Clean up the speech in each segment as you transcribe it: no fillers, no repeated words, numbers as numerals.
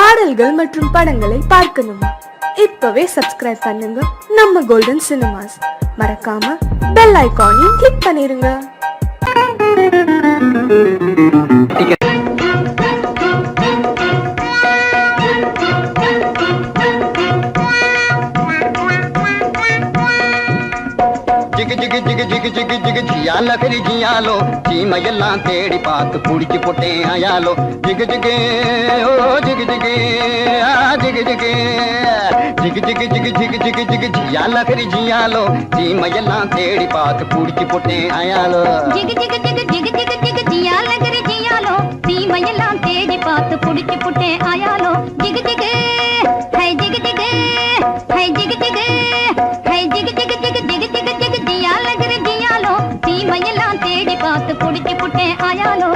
பாடல்கள் மற்றும் படங்களை பார்க்கணுமா? இப்பவே சப்ஸ்கிரைப் பண்ணுங்க நம்ம கோல்டன் சினிமாஸ். மறக்காம பெல் ஐகானையும் கிளிக் பண்ணிருங்க. லகரி ஜியாலோ சீமையெல்லாம் தேடி பார்த்து புடிச்சு போட்டேன் ஆயாலோ ஜிகு ஜிகு ஓ ஜிகு ஜிகு ஜிகு ஜிகு ஜிகு ஜிகு ஜிகு ஜிகு ஜிகு ஜிகு ஜியா லகரி ஜியாலோ சீமையெல்லாம் தேடி பார்த்து புடிச்சு போட்டேன் ஆயாலோ ஜிகு ஜிகு ஜிகு ஜிகு ஜிகு ஜிகு ஜியா லகரி ஜியாலோ சீமையெல்லாம் தேடி பார்த்து புடிச்சு போட்டேன் ஆயாலோ ஜிகு ஜிகு ஹை ஜிகு ஜிகு ஹை ஜிகு ஜிகு ஹை ஜிகு ஜிகு ஜிகு ஜிகு ஜிகு ஜிகு ஜியா லகரி ஜியாலோ சீமையெல்லாம் தேடி பார்த்து புடிச்சு போட்டேன் ஆயாலோ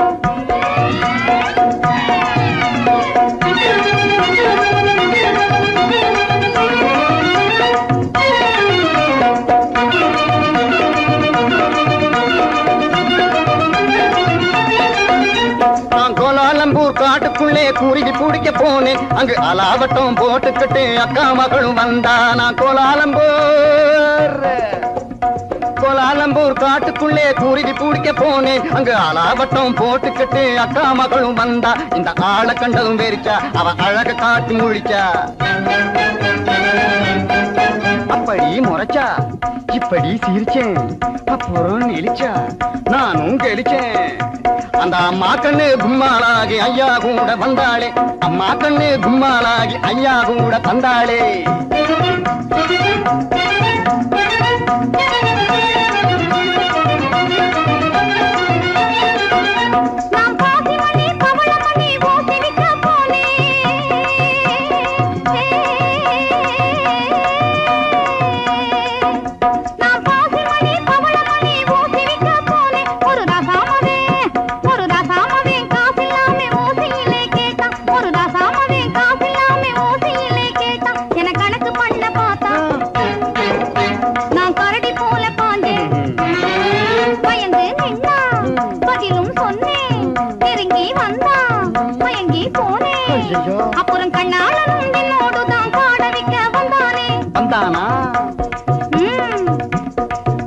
காட்டுக்குள்ளே குருவி பிடிக்க போனேன். அங்கு அலாவட்டம் போட்டுக்கிட்டு அக்கா மகளும் வந்தா. நான் கோலாலம்பூர் காட்டுக்குள்ளே குருவி பிடிக்க போனேன். அங்கு அலாவட்டம் போட்டுக்கிட்டு அக்கா மகளும் வந்தா. இந்த ஆளை கண்டதும் வெறிச்சா, அவ அழக காட்டி முழிச்சா. அப்படி முறைச்சா, இப்படி சிரிச்சேன், அப்புறம் நெளிச்சா, நானும் கெளிச்சேன். அந்த அம்மா கண்ணு கும்மாளாகி ஐயா கூட வந்தாளே. அம்மா கண்ணு கும்மாளாகி ஐயா கூட வந்தாளே. அப்புறம் கண்ணாளனும் என்னோடுதான் காடவிக்க வந்தானே. வந்தானா?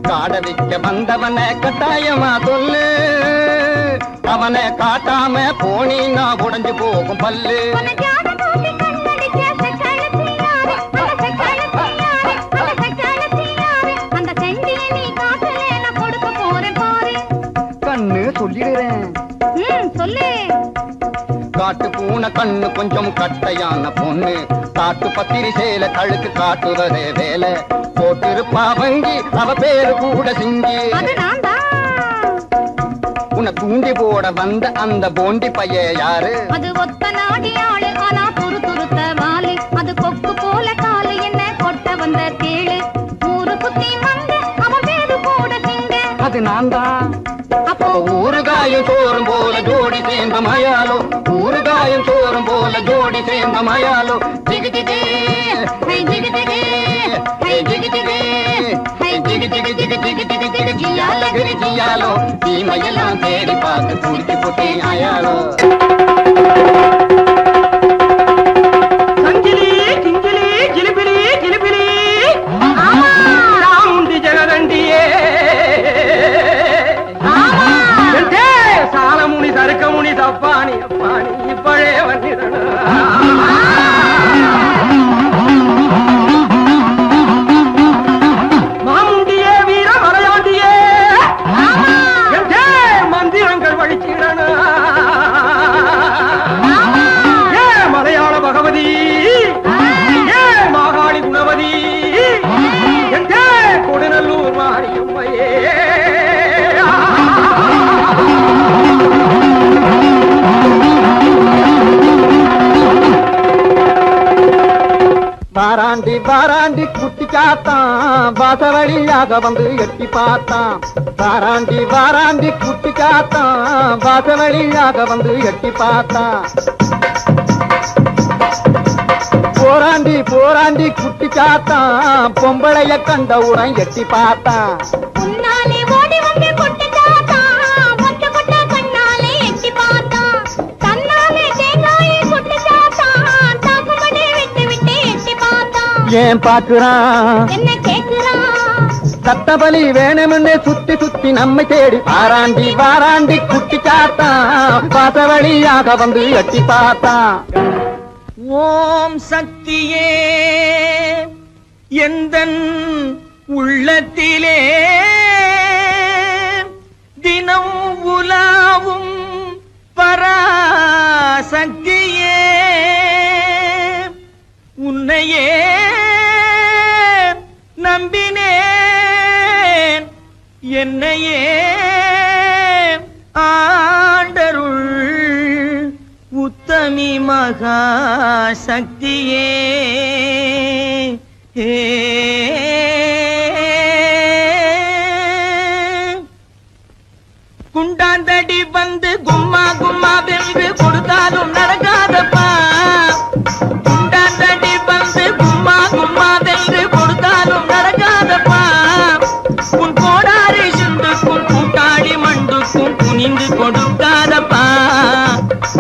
காடவிக்க வந்தவனை கட்டாயமா சொல்லு. அவனை காட்டாம போனீன்னா உடைஞ்சு போகும் பல்லு. அந்த செண்டிய நீ காட்டலே, நான் கொடுக்க போறேன் பாரு. கண்ணு சொல்லிடுறேன், சொல்லு. காட்டு பூனை கண்ணு கொஞ்சம் கட்டையான பொண்ணு. காட்டு பத்திரி சேல கழுக்கு காட்டுவதே வேலை. போட்டிருப்பா வங்கி, அவ பேரு கூட சிங்கி. உன்னை தூண்டி போட வந்த அந்த போண்டி பைய யாரு? அது ஒத்த நாடி ஆளு, ஆனா துரு துருத்த வாலு. அது கொக்கு போல காலு, என்ன கொட்ட வந்த தேளு. ஊரு குத்தி வந்து அவன் பேரு கூட சிங்க. அது நான் தான். அப்போ ஊறுகாயும் சோறும் போல ஜோடி சேர்ந்த மயாலோ. ஊறுகாயும் சோறும் போல ஜோடி சேர்ந்த மயாலோ. ஜிகு ஜிகு ஹை ஜிகு ஜிகு ஹை ஜிகு ஜிகு ஹை ஜிகு ஜிகு ஜிகு ஜிகு ஜிகு ஜிகு ஜியா லகரி ஜியாலோ சீமையெல்லாம் தேடி பார்த்து குடிச்சு போட்டே ஆயாலோ. சங்கிலி கிங்கிலி கிளிபிலி கிளிபிலி ராமுண்டி ஜெகதண்டியே சாலமுனி சருக்கமுனி தப்பானி அப்பானி இப்பழே வந்திரன. மாமுண்டியே வீர மலையாண்டியே மந்திரங்கள் வழிச்சிடன. ஏ மலையாள பகவதி, ஏ மாகாளி குணவதி, கொடுநல்லூர் மாரியம்மையே. வாராண்டி வாராண்டி குட்டி காத்தான், வாசவழியாக வந்து எட்டி பார்த்தான். வாராண்டி வாராண்டி குட்டி காத்தான், வாசவழியாக வந்து எட்டி பார்த்தான். போராண்டி போராண்டி குட்டி காத்தான், பொம்பளைய கண்டவுடன் எட்டி பார்த்தான். ஏன் பாக்குறான் என்ன கேக்குறான் சத்தபலி வேணும்னு சுத்தி சுத்தி நம்மை தேடி வாராண்டி வாராண்டி குட்டி சாத்தான் பாச வழியாக வந்து எட்டி பார்த்தான் ஓம் சக்தியே எந்தன் உள்ளத்திலே தினம் உலாவும் பராசக்தியே உன்னையே நம்பினேன் என்னையே ஆண்டருள் உத்தமி மகா சக்தியே குண்டாந்தடி வந்து கும்மா கும்மா வென்று கொடுத்தாலும் நடக்காதப்பா குண்டாந்தடி வந்து கும்மா கும்மா வென்று கொடுத்தாலும் நடக்காதப்பா உன் கோடாரி சுண்டுக்கும் கூட்டாளி மண்டுக்கும் குனிந்து கொடுக்காதப்பா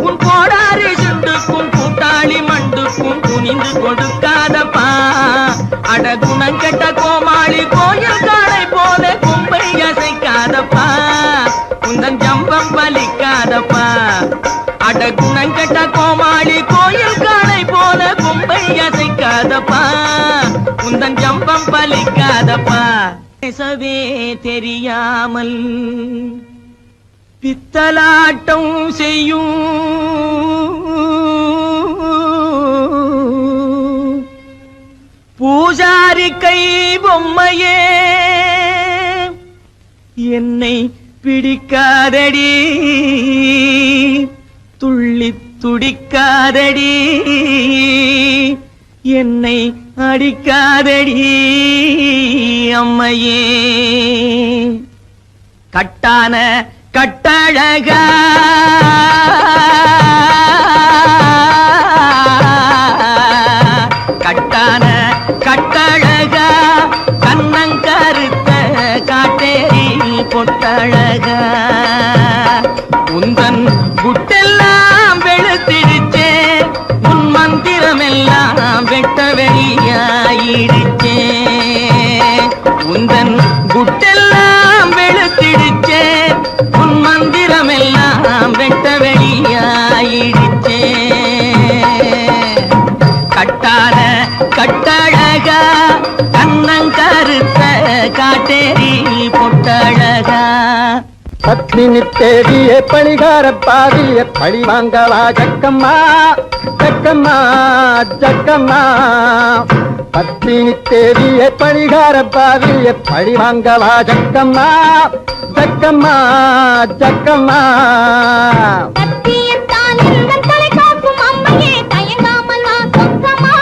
உன் கோடாரி சுண்டுக்கும் கூட்டாளி மண்டுக்கும் குனிந்து கொடுக்காதப்பா அட குணங்கெட்ட கோமாளி கோயில் காளை போல கொம்பை அசைக்காதப்பா உந்தன் ஜம்பம் பலிக்காதப்பா அட குணங்கெட்ட கோமாளி கோயில் காளை போல கொம்பை அசைக்காதப்பா உந்தன் ஜம்பம் பலிக்காதப்பா பேசவே தெரியாமல் பித்தலாட்டம் செய்யும் பூஜாரி கை பொம்மையே என்னை பிடிக்காதடி துள்ளி துடிக்காதடி என்னை அடிக்காதடி அம்மையே கட்டான கட்டழகா கட்டான கட்டழகா கண்ணங்கருத்த காட்டேரி பொட்டழகா உந்தன் குட்டெல்லாம் வெளுத்திடுச்சே உன் மந்திரமெல்லாம் வெட்ட வெளியாயிடுச்சே உந்தன் குட்டெல்லாம் வெளுத்திடுச்சே உன் மந்திரமெல்லாம் வெட்ட வெளியாயிடுச்சே கட்டான கட்டழகா கண்ணங்கருத்த காட்டேரி பொட்டழகா பத்மினி தேடிய பழிகார பாதிய பழி வாங்கவா ஜக்கம்மா ஜக்கம்மா ஜக்கம்மா பத்மினி தேடிய பழிகார பாதிய பழி வாங்கவா ஜக்கம்மா ஜக்கம்மா ஜக்கம்மா சத்தியத்தான் எங்கள் தலை காக்கும் அம்மையே தயங்காமல் வா சொக்கமா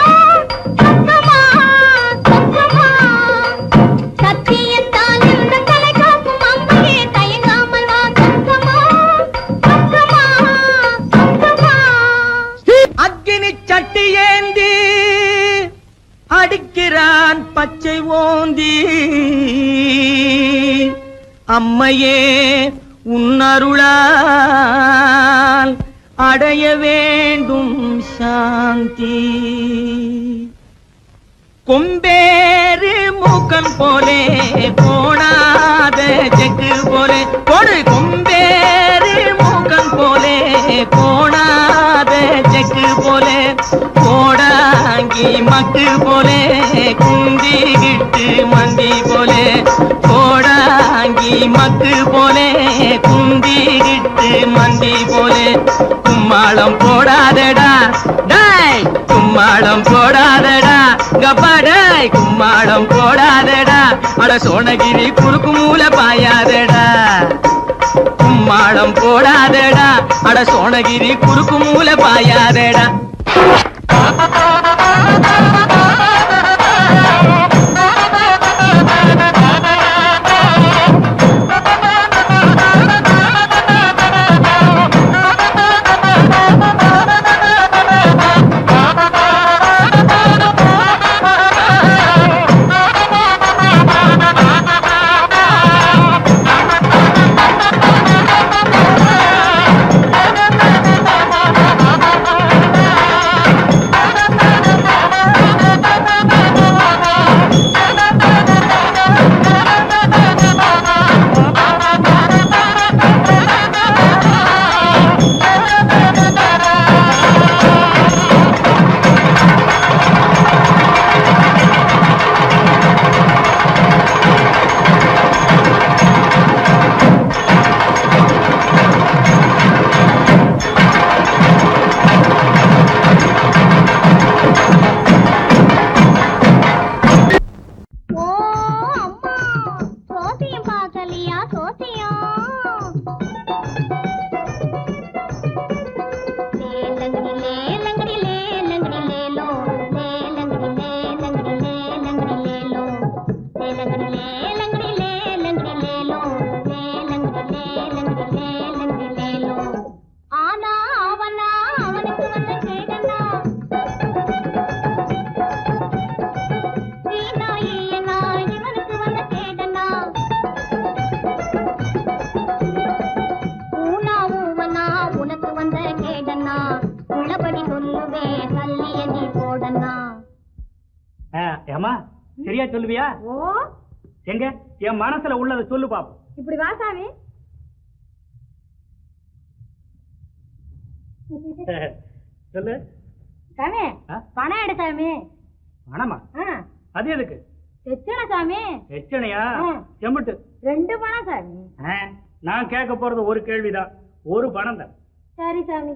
சொக்கமா சொக்கமா சத்தியத்தான் எங்கள் தலை காக்கும் அம்மையே தயங்காமல் வா சொக்கமா சொக்கமா சொக்கமா அக்கினி சட்டி ஏந்தி அடிக்கிறான் பச்சை ஓந்தி அம்மையே உன்னருளால் அடைய வேண்டும் சாந்தி கொம்பேறு மூக்கன் போலே கோணாத செக்கு போலே கொடு கொம்பேறு மூக்கன் போலே கோணாத செக்கு போலே கோடாங்கி மக்கு போலே குந்திகிட்டு மந்தி போலே கோடாங்கி மக்கு போலே குந்திகிட்டு மந்தி போலே கும்மாளம் போடாதடா டாய் கும்மாளம் போடாதடா கப்பாடாய் கும்மாளம் போடாதடா அட சோனகிரி குறுக்கு மூல பாயாதடா கும்மாளம் போடாதடா அட சோனகிரி குறுக்கு மூல பாயாதடா சொல்லுவேன் கல்லிய நீ போடனா. ஏமா சரியா சொல்லுவியா? ஓ எங்க என் மனசுல உள்ளதை சொல்லு பாப்போம். இப்படி வா சாமி. சொல்லு சாமி பணம் எடு சாமி. பணமா? அது எதுக்கு? எச்சனை சாமி. எச்சனையா? செம்புட்டு 2 பணம் சாமி. நான் கேட்க போறது ஒரு கேள்விதான், ஒரு பணம் தான். சரி சாமி.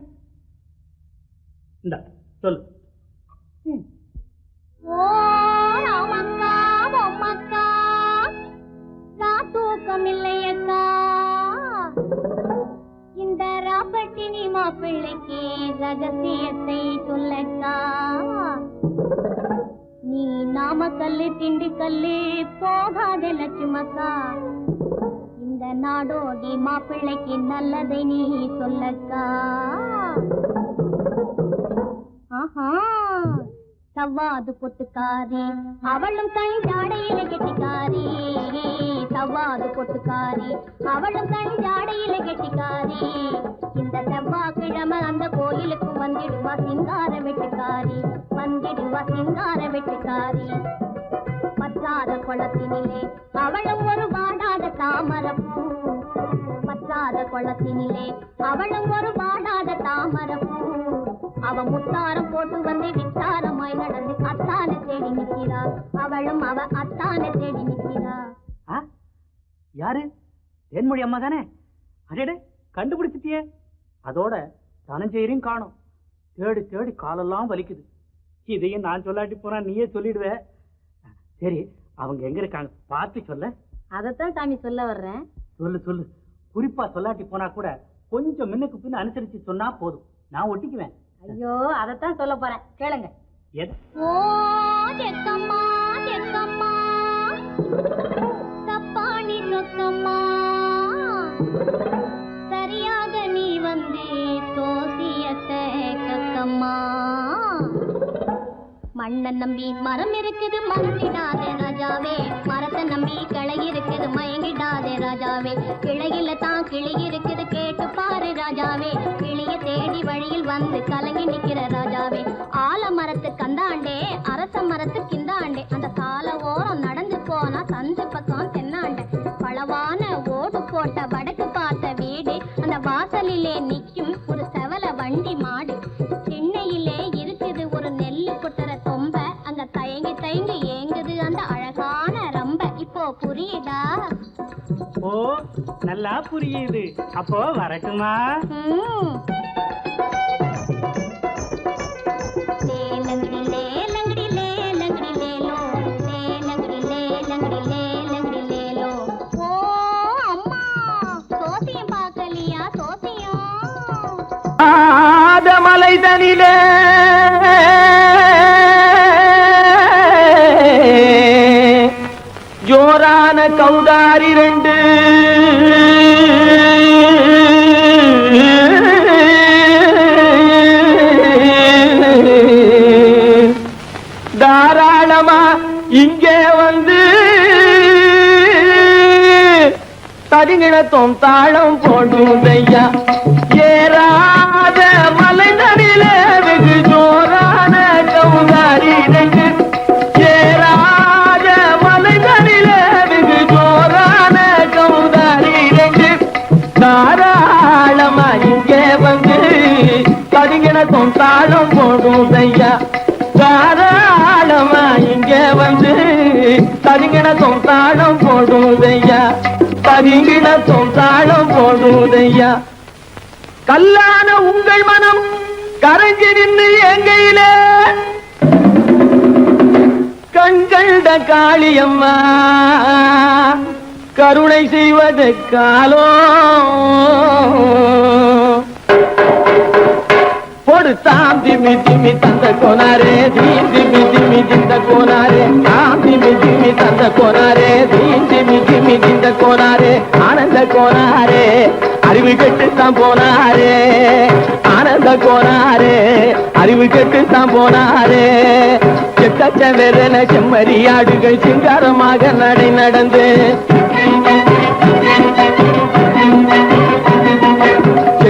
இந்த சொல்லு. ஓ ராமக்கா பொம்மக்கா தூக்கம் இல்லையக்கா, இந்த ராப்பட்டினி மாப்பிள்ளைக்கு ரகசியத்தை சொல்லக்கா. நீ நாமக்கல்லு திண்டுக்கல்லு போகாத லட்சுமக்கா, இந்த நாடோடி மாப்பிள்ளைக்கு நல்லதை நீ சொல்லக்கா. ஆஹா சவ்வாது பொட்டுக்காரி அவளும் கண் ஜாடையில கெட்டிக்காரி, சவ்வாது பொட்டுக்காரி அவளும் கண் ஜாடையில கெட்டிக்காரி. இந்த செவ்வாய்க்கிழமை அந்த கோயிலுக்கு வந்திடுவா சிங்கார வெட்டுக்காரி, வந்திடுவா சிங்கார வெட்டுக்காரி. பற்றாத குளத்தினிலே அவளும் ஒரு வாடாத தாமரப்பூ, பற்றாத குளத்தினிலே அவளும் ஒரு வாடாத தாமரப்பூ. அவ முத்தாரம் போட்டு வந்து வித்தாரமாய் நடந்து அத்தான தேடி நிற்கிறா, அவளும் அவ அத்தான தேடி நிற்கிறா. யாரு? தேன்மொழி அம்மா தானே? அடே கண்டுபிடிச்சிட்டியே. அதோட தனஞ்செயரையும் காணோம். தேடி தேடி காலெல்லாம் வலிக்குது. இதையும் நான் சொல்லாட்டி போனா நீயே சொல்லிடுவே. சரி அவங்க எங்க இருக்காங்க பார்த்து சொல்ல. அதத்தான் சாமி சொல்ல வர்றேன். சொல்லு சொல்லு. குறிப்பா சொல்லாட்டி போனா கூட கொஞ்சம் முன்னுக்கு பின்ன அனுசரிச்சு சொன்னா போதும், நான் ஒட்டிக்குவேன். ஐயோ அதத்தான் சொல்ல போறேன் கேளுங்க. ஓ தெக்கம்மா தெக்கம்மா தப்பாணி சொக்கம்மா, சரியாக நீ வந்து சோசியத்தை கக்கம்மா. மண்ணை நம்பி மரம் இருக்குது மறந்திடாதே ராஜாவே, மரத்தை நம்பி கிளை இருக்குது மயங்கிடாதே ராஜாவே. கிளையில தான் கிளி இருக்குது கேட்டு பாரு ராஜாவே, கிளிய தேடி வழியில் வந்து கலங்கி நிக்கிற ராஜாவே. ஆல மரத்து கந்தாண்டே அரச மரத்து கிந்தாண்டே, அந்த சால ஓரம் நடந்து போனா சந்து பக்கம் தென்னாண்டே. பளவான ஓடு போட்ட வடக்கு பார்த்த வீடு, அந்த வாசலிலே நிக்கும் ஒரு செவல வண்டி மாடு. சென்னையிலே இருக்குது ஒரு நெல்லு குட்டற தொம்ப, அங்க தயங்கி தயங்கி ஏங்குது அந்த அழகான ரம்ப. இப்போ புரியுதா? ஓ நல்லா புரியுது. அப்போ வரட்டுமா? லேலங்கடி லேலங்கடி லேலங்கடி லேலோ, லேலங்கடி லேலங்கடி லேலங்கடி லேலோ. ஓ அம்மா சோசியம் பார்க்கலையா? சோசியம் மலை தனிலே ஜோரான கௌதாரி 2 தாராளமா இங்கே வந்து தரிங்கிணத்தும் தாளம் போடுதையா. ஏறாத மலை தனிலே வெகு ஜோரான கௌதாரி 2, ஏறாத மலை தனிலே வெகு ஜோரான கௌதாரி 2. தாராளமா இங்கே வந்து தரிங்கிணத்தும் தாளம் போடுதையா. தாராளமா இங்கே வந்து தரிங்கிணத்தும் தாளம் போடுதையா, தரிங்கிணத்தும் தாளம் போடுதையா. கல்லான உங்கள் மனம் கரைஞ்சி நின்று எங்கையிலே கண்கண்ட காளியம்மா கருணை செய்வது காலோ. பொடு தாம் திமி திமி தந்த கோனாரே, தீம் திமி திமி திந்த கோனாரே, தாம் திமி திமி தந்த கோனாரே, தீம் திமி திமி திந்த கோனாரே, ஆனந்த கோனாரே அறிவு கெட்டுத்தான் போனாரே, ஆனந்த கோனாரே அறிவு கெட்டுத்தான் போனாரே. செக்கச்ச வெறன செம்மறியாடுகள் சிங்காரமாக நடை நடந்து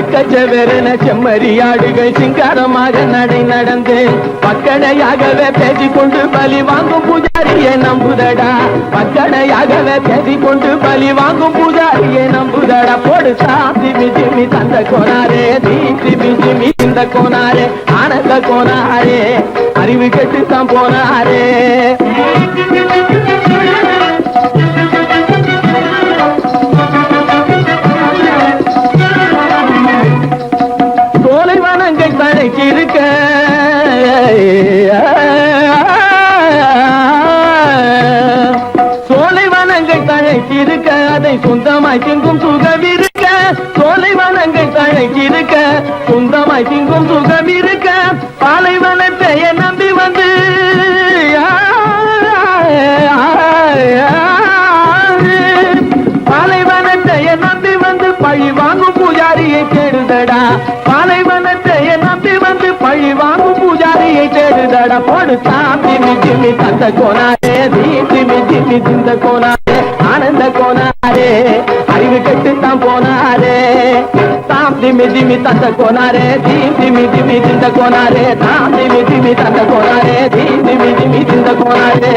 செக்கச்செவரென செம்மறியாடுகள் சிங்காரமாக நடை நடந்து பக்கடையாகவே பேசிக்கொண்டு பலி வாங்கும் பூஜாரியை நம்புதடா. பக்கடையாகவே பேசிக்கொண்டு பலி வாங்கும் பூஜாரியை நம்புதடா. போடு சாந்தி மிஜிமி தந்த கோனாரே தீந்தி மிஜிமி இந்த கோனாரே ஆனந்த கோனாரே அறிவு கெட்டுத்தான் போனாரே. சோலைவனங்கள் தழைக்கிருக்க சோலைவனங்கள் தழைக்கிருக்க அதை சொந்தமாய் திங்கும் சுகம் இருக்க. சோலைவனங்கள் தழைக்கிருக்க சொந்தமாய் திங்கும் சுகம் இருக்க. பாலைவனத்தை நம்பி வந்து பாலைவனத்தை நம்பி வந்து பழி வாங்கும் பூஜாரியை தேடுதடா. பாலைவனத்தை நம்பி வந்து பழி வாங்கும் பூஜாரியை தேடுதடா. போடு சாந்தி மிஜிமி தந்த கோனாரே தீந்தி மிஜிமி திந்த கோனாரே ஆனந்த கோனாரே அறிவு கெட்டுத்தான் போனாரே. சாந்தி மிஜிமி தந்த கோனாரே தீந்தி மிஜிமி திந்த கோனாரே சாந்தி மிஜிமி தந்த கோனாரே தீந்தி மிஜிமி திந்த கோனாரே.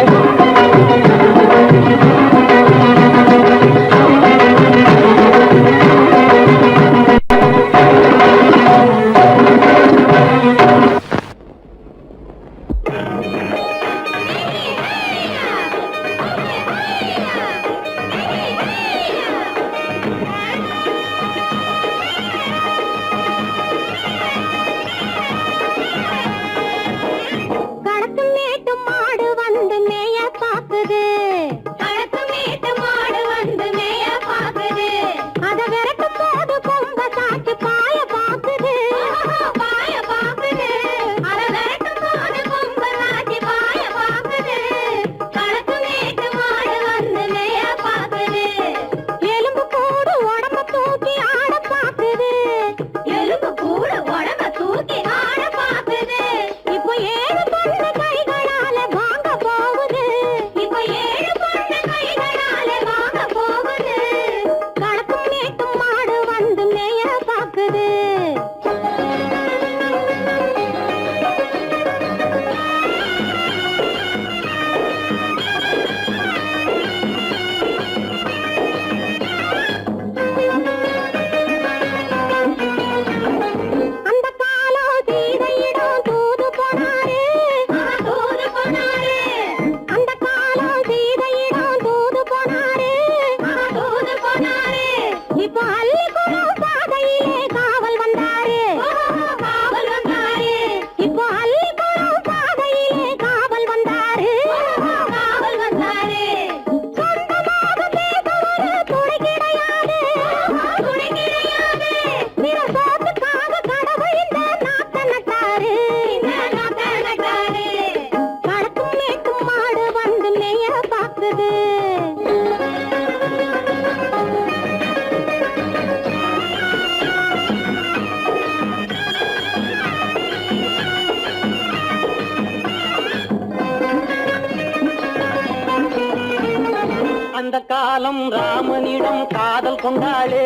அந்த காலம் ராமனிடம் காதல் கொண்டாளே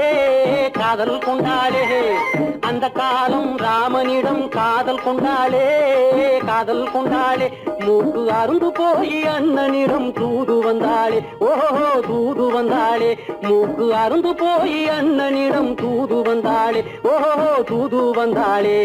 காதல் கொண்டாளே. அந்த காலம் ராமனிடம் காதல் கொண்டாளே காதல் கொண்டாளே. மூக்கு அருந்து போய் அண்ணனிடம் தூது வந்தாளே ஓஹோ தூது வந்தாளே. மூக்கு அருந்து போய் அண்ணனிடம் தூது வந்தாளே ஓஹோ தூது வந்தாளே.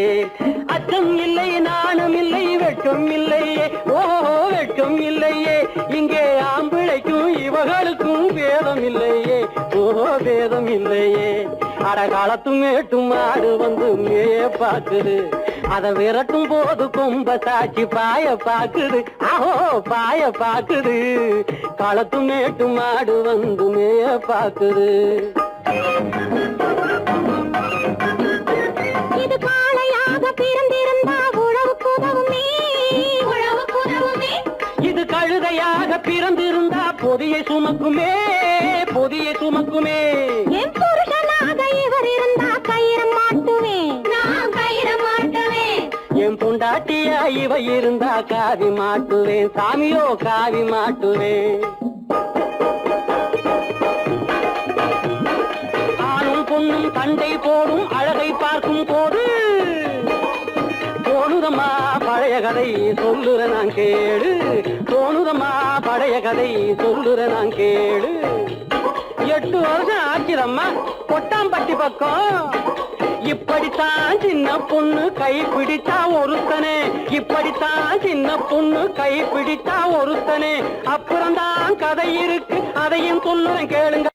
அச்சம் இல்லை நாணம் இல்லை வெட்கம் இல்லையே ஓஹோ வெட்கம் இல்லையே. இங்கே ஆம்பிளைக்கும் இவர்களுக்கும் வேதம் இல்லையே ஓஹோ வேதம் இல்லையே. அடகாலத்தும் மேட்டும் ஆடு வந்து மேய பாக்குது. அதை விரட்டும் போது கொம்ப சாட்சி பாய பாக்குது ஆஹோ பாய பாக்குது. களத்தும் மேட்டும் ஆடு வந்து மேய பாக்குது. இது காளையாக பிறந்திருந்தா உழவுக்கு உதவுமே உழவுக்கு உதவுமே. இது கழுதையாக பிறந்திருந்தா பொதியை சுமக்குமே பொதியை சுமக்குமே. என் புருஷனாக இவர் இருந்தா கயிற மாட்டுவேன் நான் கயிற மாட்டுவேன். என் பொண்டாட்டியா இவ இருந்தா காவி மாட்டுவேன் சாமியோ காவி மாட்டுவேன். ஆணும் பொண்ணும் சண்டை போடும் அழகை பார்க்கும் போது தோணுதம்மா பழைய கதை சொல்லுற நான் கேளு, தோணுதம்மா பழைய கதை சொல்லுற நான் கேளு. 8 வருஷம் ஆச்சுதம்மா கொட்டாம்பட்டி பக்கம். இப்படித்தான் சின்ன பொண்ணு கை பிடிச்சா ஒருத்தனே, இப்படித்தான் சின்ன பொண்ணு கை பிடிச்சா ஒருத்தனே. அப்புறம்தான் கதை இருக்கு, அதையும் சொல்லுறேன் கேளுங்க.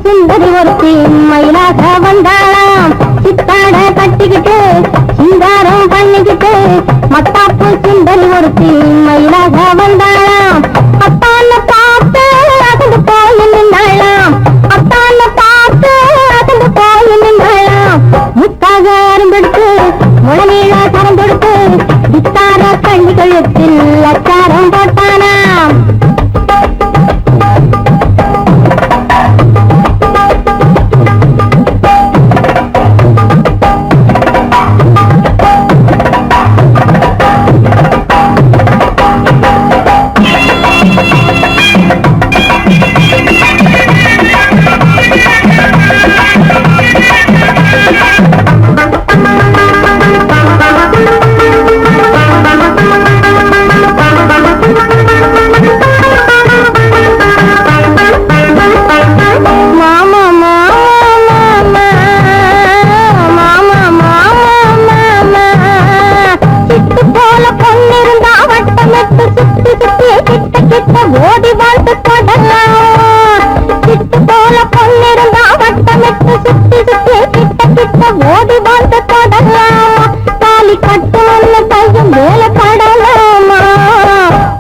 சுந்தரி ஒருத்தி மயிலாக வந்தாளாம். சித்தாட கட்டிக்கிட்டு சிங்காரம் பண்ணிக்கிட்டு மத்தாப்பு சுந்தரி ஒருத்தி மயிலாக வந்தாளாம். அத்தான பார்த்து அசந்து போய் நின்றாளாம். அத்தான பார்த்து அசந்து போய் நின்றாளாம். முத்தாக அருந்தெடுத்து முழநீள கரந்தெடுத்து வித்தார கண்ணி கழுத்தில் அச்சாரம் போட்டானாம். ஓடி வாழ்ந்து தொடலாம். சிட்டு போல பொன்னிருந்தா வட்டமிட்டு சுத்தி சுத்தி கிட்ட கிட்ட ஓடி வாழ்ந்து தொடலாம். தாலி கட்டுன்னு கையும் வேலை படலாமா.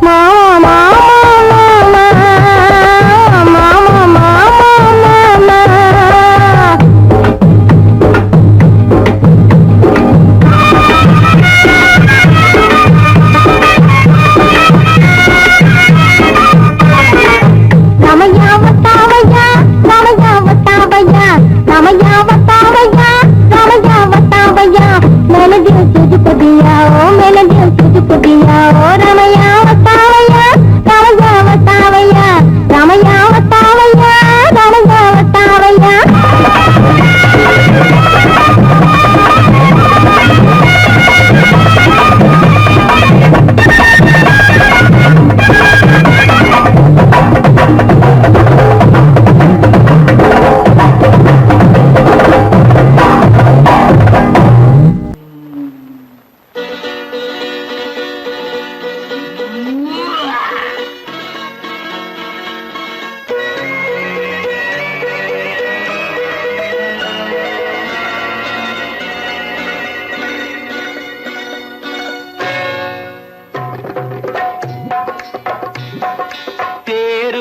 மாமா மாமா மாமா மாமா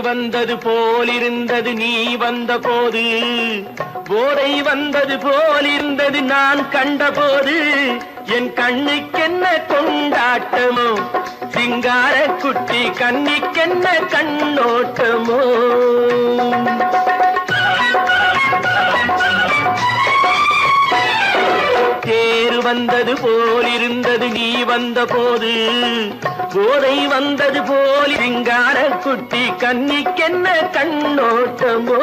வந்தது போலிருந்தது நீ வந்த போது, போதை வந்தது போலிருந்தது நான் கண்டபோது, என் கண்ணுக்கென்ன கொண்டாட்டமோ, சிங்கார குட்டி கண்ணிக்கென்ன கண்ணோட்டமோ. தேர் வந்தது போலிருந்தது நீ வந்த போது, போதை வந்தது போல் சிங்கார குட்டி கண்ணிக்கென்ன கண்ணோட்டமோ.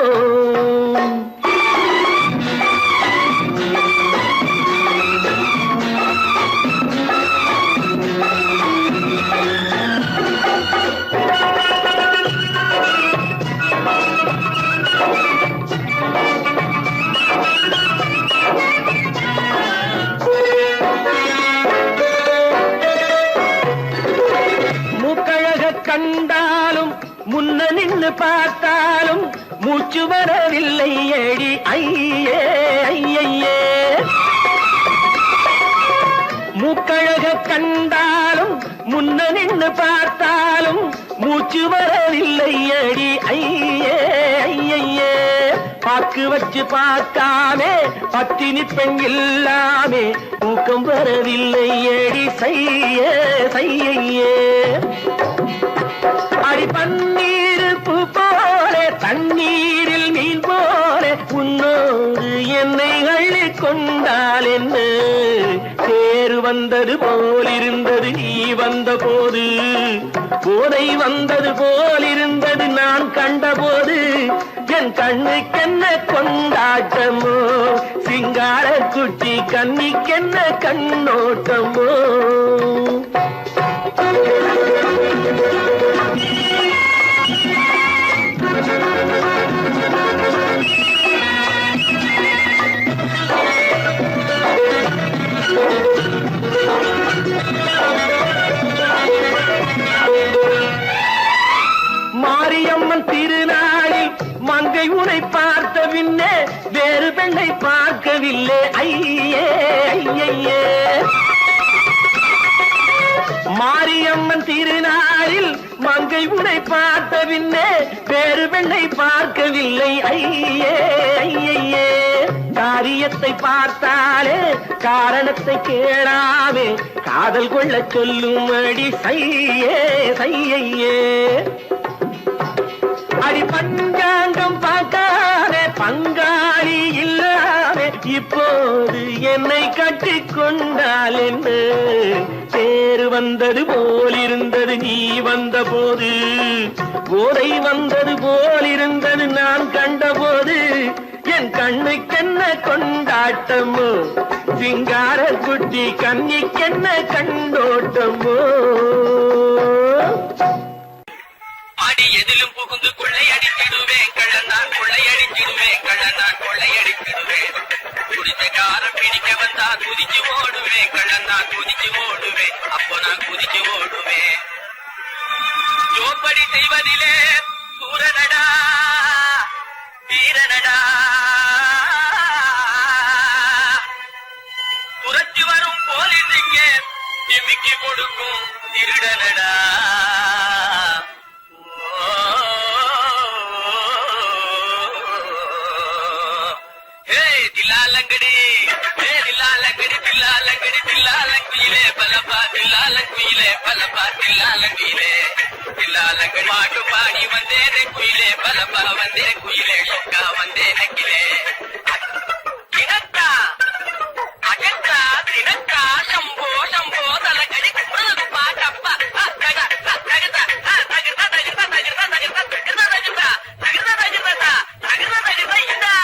கண்டாலும் முன்ன நின்று பார்த்தாலும் மூச்சு வரவில்லை ஏடி ஐயே ஐயே. மூக்கழக கண்டாலும் முன்ன நின்று பார்த்தாலும் மூச்சு வரவில்லை ஏடி ஐயே ஐயே. பாக்கு வச்சு பார்க்காமே பத்தினி பெண் இல்லாமே தூக்கம் வரவில்லை ஏடி செய்யே செய்யே. அடி பன்னீர் பூ போல தண்ணீரில் மீன் போல உன்னோடு என்னை அள்ளி கொண்டால் என்ன. தேர் வந்தது போலிருந்தது நீ வந்த போது, போதை வந்தது போலிருந்தது நான் கண்டபோது, என் கண்ணுக்கென்ன கொண்டாட்டமோ, சிங்கார குட்டி கண்ணிக்கென்ன கண்ணோட்டமோ. மாரியம்மன் திருநாளில் மங்க மங்கை உனை பார்த்த பின்னே வேறு பெண்ணை பார்க்கவில்லை ஐயே ஐயே. மாரியம்மன் திருநாளில் மங்கை உனை பார்த்த பின்னே வேறு பெண்ணை பார்க்கவில்லை ஐயே ஐயே. காரியத்தை பார்த்தாலே காரணத்தை கேளாமே காதல் கொள்ள சொல்லும் அடி சையே சையே. அடி பஞ்சாங்கம் பார்க்காதே பங்காளி இல்லாமே இப்போது என்னை கட்டிக் கொண்டால் என்று பேரு வந்தது போலிருந்தது நீ வந்த போது போதை வந்தது போலிருந்தது நான் கண்டபோது என் கண்ணுக்கென்ன கொண்டாட்டமோ சிங்கார குட்டி கண்ணிக்கென்ன கண்டோட்டமோ. அடி எதிலும் புகுந்து கொள்ளையடிச்சிடுவேன் கள்ளந்தான் கொள்ளையடிச்சிடுவேன் கள்ளந்தான் கொள்ளையடிச்சிடுவேன். குடிச்ச காரம் பிடிக்க வந்தா குதிச்சு ஓடுவேன் கள்ளந்தான் குதிச்சு ஓடுவேன் அப்போ நான் குதிச்சு ஓடுவேன். ஜோப்படி செய்வதிலே சூரனடா வீரனடா துரத்தி வரும் போலீஸுங்க நிமிக்கி கொடுக்கும் திருடனடா. தில்லாலங்கடி தில்லாலங்கடி தில்லாலங்கடி தில்லாலங்கிலே பலப்பா தில்லாலங்குயிலே பலப்பா தில்லாலங்கிலே தில்லாலங்கடி பாட்டு பாடி வந்தேனே குயிலே பலப்பா வந்தே குயிலே சொக்கா வந்தே நக்கிலே. தினக்கா அகக்கா தினக்கா சம்போ சம்போ தலகடி குடுது பாட்டப்பா தகதா தகதா தகதா தகதா தகதா தகதா தகதா தகதா தகதா தகதா தகதா தகதா.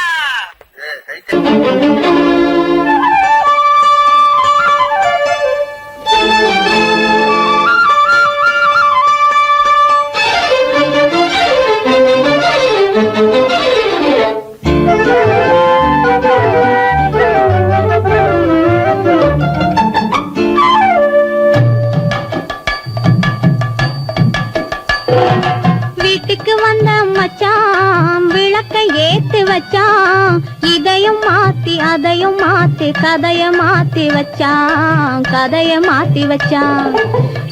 வீட்டுக்கு வந்த மச்சான் விளக்கை ஏத்தி வச்சான் இதையும் மாத்தி அதையும் மாத்தி கதைய மாத்தி வச்சான் கதைய மாத்தி வச்சான்.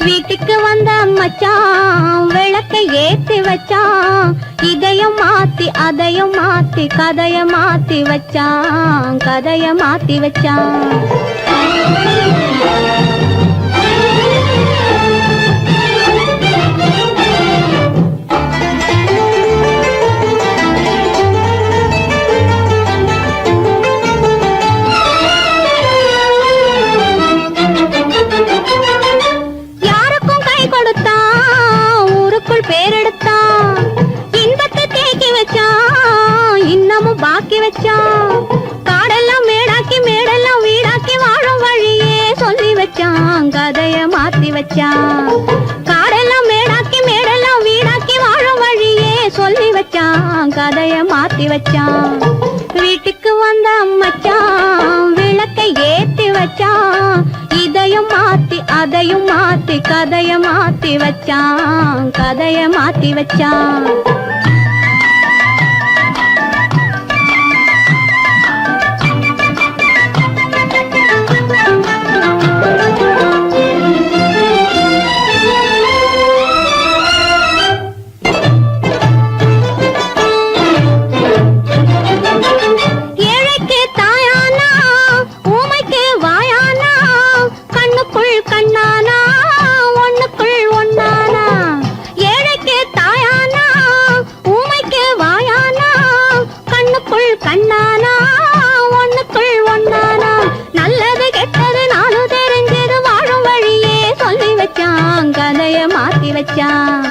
வீட்டுக்கு வந்த மச்சான் விளக்கை ஏத்தி வச்சான் இதையும் மாத்தி அதையும் மாத்தி கதைய மாத்தி வச்சான் கதைய மாத்தி வச்சான். பேரெடுத்தான் இன்பத்தை தேக்கி வச்சான் இன்னமும் பாக்கி வச்சான். காடெல்லாம் மேடாக்கி மேடெல்லாம் வீடாக்கி வாழும் வழியே சொல்லி வச்சான் கதைய மாத்தி வச்சான். காடெல்லாம் மேடாக்கி மேடெல்லாம் வீடாக்கி வாழும் வழியே சொல்லி வச்சான் கதைய மாத்தி வச்சான். வீட்டுக்கு வந்த மச்சான் விளக்கை ஏத்தி வச்சான் இதையும் மாத்தி அதையும் மாத்தி கதைய மாத்தி வச்சான் கதைய மாத்தி வச்சான். ஏழைக்கு தாயானா ஊமைக்கு வாயானா கண்ணுக்குள் கண்ணானா ஒண்ணுக்குள் ஒண்ணானா. ஏழைக்கு தாயானா ஊமைக்கு வாயானா கண்ணுக்குள் கண்ணானா ஒண்ணுக்குள் ஒண்ணானா. நல்லது கெட்டது நானும் தெரிஞ்சது வாழும் வழியே சொல்லி வச்சான் கதைய மாத்தி வச்சான்.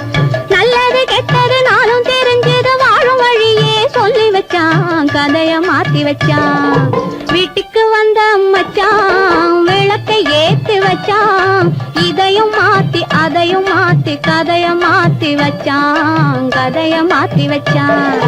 நல்லது கெட்டது நானும் தெரிஞ்சது வாழும் வழியே சொல்லி வச்சான் கதைய மாத்தி வச்சான். வீட்டுக்கு வந்த மச்சான் விளக்கை ஏத்தி வச்சான் இதையும் மாத்தி அதையும் மாத்தி கதைய மாத்தி வச்சான் கதைய மாத்தி வச்சான்.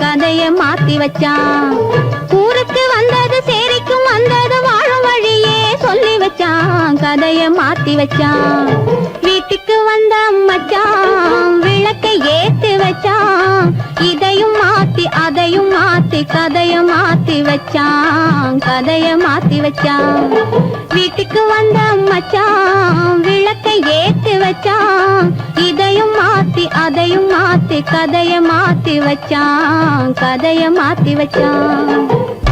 கதைய மாத்தி வச்சான். ஊருக்கு வந்தது சேரிக்கும் வந்தது வாழும் வழியே சொல்லி வச்சான், கதைய மாத்தி வச்சான். வீட்டுக்கு வந்த மச்சான் விளக்கை ஏத்தி வச்சான், இதையும் மாத்தி அதையும் மாத்தி கதைய மாத்தி வச்சான், கதைய மாத்தி வச்சான். வீட்டுக்கு வந்த மச்சான் விளக்கை ஏத்தி வச்சான், இதையும் மாத்தி அதையும் மாத்தி கதைய மாத்தி வச்சான், கதைய மாத்தி வச்சான்.